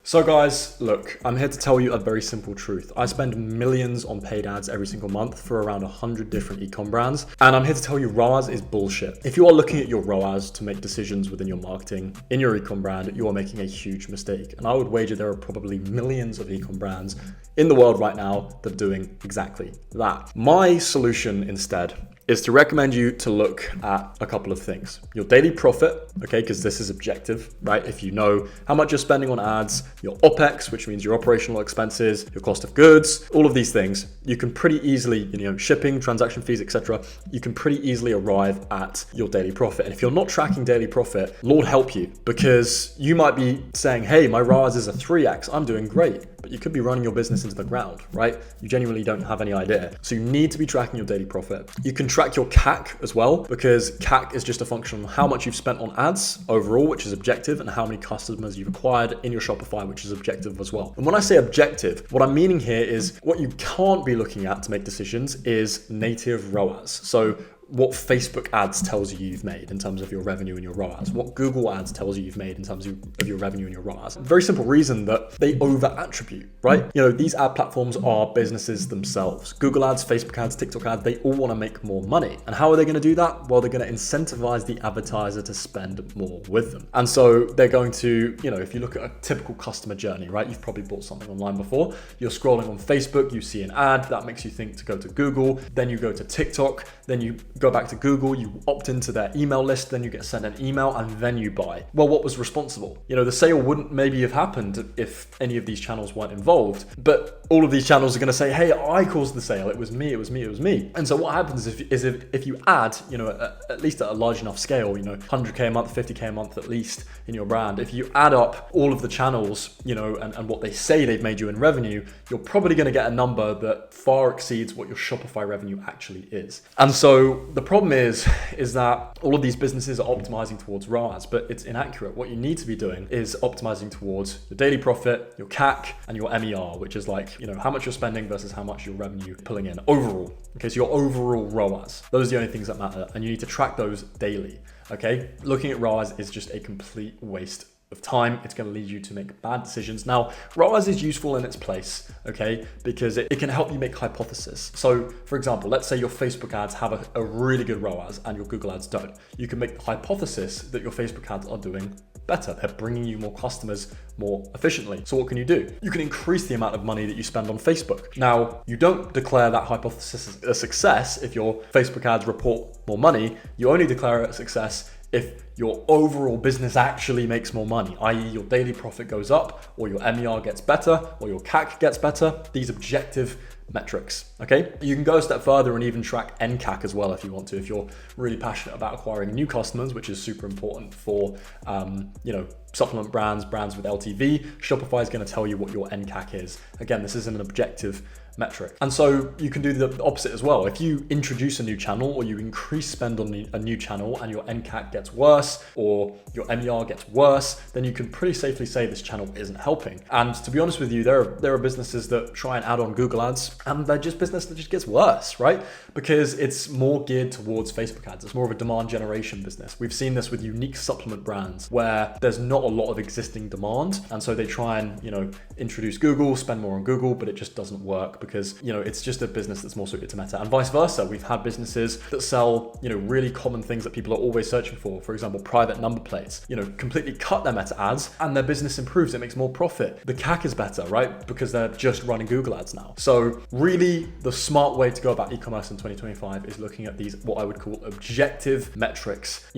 So guys, look, I'm here to tell you a very simple truth. I spend millions on paid ads every single month for around 100 different e-com brands, and I'm here to tell you ROAS is bullshit. If you are looking at your ROAS to make decisions within your marketing in your e-com brand, you are making a huge mistake. And I would wager there are probably millions of e-com brands in the world right now that are doing exactly that. My solution instead is to recommend you to look at a couple of things. Your daily profit, okay, because this is objective, right? If you know how much you're spending on ads, your OPEX, which means your operational expenses, your cost of goods, all of these things, you can pretty easily, shipping, transaction fees, etc., you can pretty easily arrive at your daily profit. And if you're not tracking daily profit, Lord help you, because you might be saying, hey, my ROAS is a 3x, I'm doing great. But you could be running your business into the ground, right? You genuinely don't have any idea. So you need to be tracking your daily profit. You can track your CAC as well, because CAC is just a function of how much you've spent on ads overall, which is objective, and how many customers you've acquired in your Shopify, which is objective as well. And when I say objective, what I'm meaning here is what you can't be looking at to make decisions is native ROAS. So what Facebook ads tells you you've made in terms of your revenue and your ROAS, what Google ads tells you you've made in terms of your revenue and your ROAS. Very simple reason that they over attribute, right? These ad platforms are businesses themselves. Google ads, Facebook ads, TikTok ads, they all want to make more money. And how are they going to do that? Well, they're going to incentivize the advertiser to spend more with them. And so they're going to, if you look at a typical customer journey, right? You've probably bought something online before. You're scrolling on Facebook, you see an ad that makes you think to go to Google, then you go to TikTok, then you go back to Google, you opt into their email list, then you get sent an email, and then you buy. Well, what was responsible? The sale wouldn't maybe have happened if any of these channels weren't involved, but all of these channels are going to say, hey, I caused the sale. It was me. And so what happens is if you add, at least at a large enough scale, 100K a month, 50K a month at least in your brand, if you add up all of the channels, and what they say they've made you in revenue, you're probably going to get a number that far exceeds what your Shopify revenue actually is. And so the problem is that all of these businesses are optimizing towards ROAS, but it's inaccurate. What you need to be doing is optimizing towards your daily profit, your CAC, and your MER, which is like, how much you're spending versus how much your revenue pulling in overall. Okay, so your overall ROAS. Those are the only things that matter, and you need to track those daily. Okay, looking at ROAS is just a complete waste of time. It's going to lead you to make bad decisions. Now, ROAS is useful in its place, okay, because it can help you make hypotheses. So, for example, let's say your Facebook ads have a really good ROAS and your Google ads don't. You can make the hypothesis that your Facebook ads are doing better. They're bringing you more customers more efficiently. So what can you do? You can increase the amount of money that you spend on Facebook. Now, you don't declare that hypothesis a success if your Facebook ads report more money. You only declare it a success if your overall business actually makes more money, i.e. your daily profit goes up, or your MER gets better, or your CAC gets better, these objective metrics, okay? You can go a step further and even track NCAC as well if you want to, if you're really passionate about acquiring new customers, which is super important for, supplement brands with LTV. Shopify is going to tell you what your NCAC is. Again, this isn't an objective metric. And so you can do the opposite as well. If you introduce a new channel or you increase spend on a new channel and your NCAC gets worse or your MER gets worse, then you can pretty safely say this channel isn't helping. And to be honest with you, there are businesses that try and add on Google ads and they're just business that just gets worse, right? Because it's more geared towards Facebook ads. It's more of a demand generation business. We've seen this with unique supplement brands where there's not a lot of existing demand. And so they try and, introduce Google, spend more on Google, but it just doesn't work because, it's just a business that's more suited to Meta, and vice versa. We've had businesses that sell, really common things that people are always searching for example, private number plates, completely cut their Meta ads and their business improves. It makes more profit. The CAC is better, right? Because they're just running Google ads now. So really the smart way to go about e-commerce in 2025 is looking at these, what I would call objective metrics.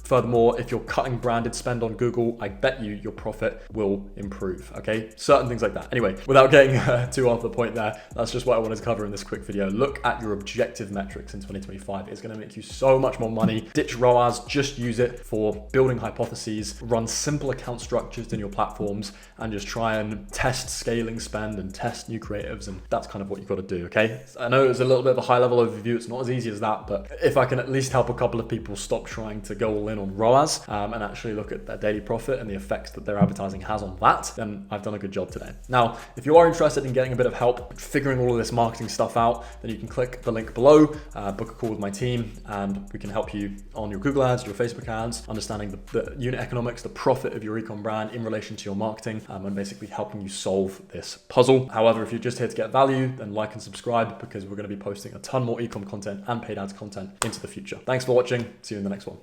Furthermore, if you're cutting branded spend on Google, I bet you your profit will improve, okay? Certain things like that. Anyway, without getting too off the point there, that's just what I wanted to cover in this quick video. Look at your objective metrics in 2025. It's gonna make you so much more money. Ditch ROAS, just use it for building hypotheses, run simple account structures in your platforms, and just try and test scaling spend and test new creatives, and that's kind of what you've got to do, okay? I know it was a little bit of a high level overview. It's not as easy as that, but if I can at least help a couple of people stop trying to go all in in on ROAS and actually look at their daily profit and the effects that their advertising has on that, then I've done a good job today. Now, if you are interested in getting a bit of help figuring all of this marketing stuff out, then you can click the link below, book a call with my team, and we can help you on your Google ads, your Facebook ads, understanding the unit economics, the profit of your ecom brand in relation to your marketing, and basically helping you solve this puzzle. However, if you're just here to get value, then like and subscribe, because we're going to be posting a ton more ecom content and paid ads content into the future. Thanks for watching. See you in the next one.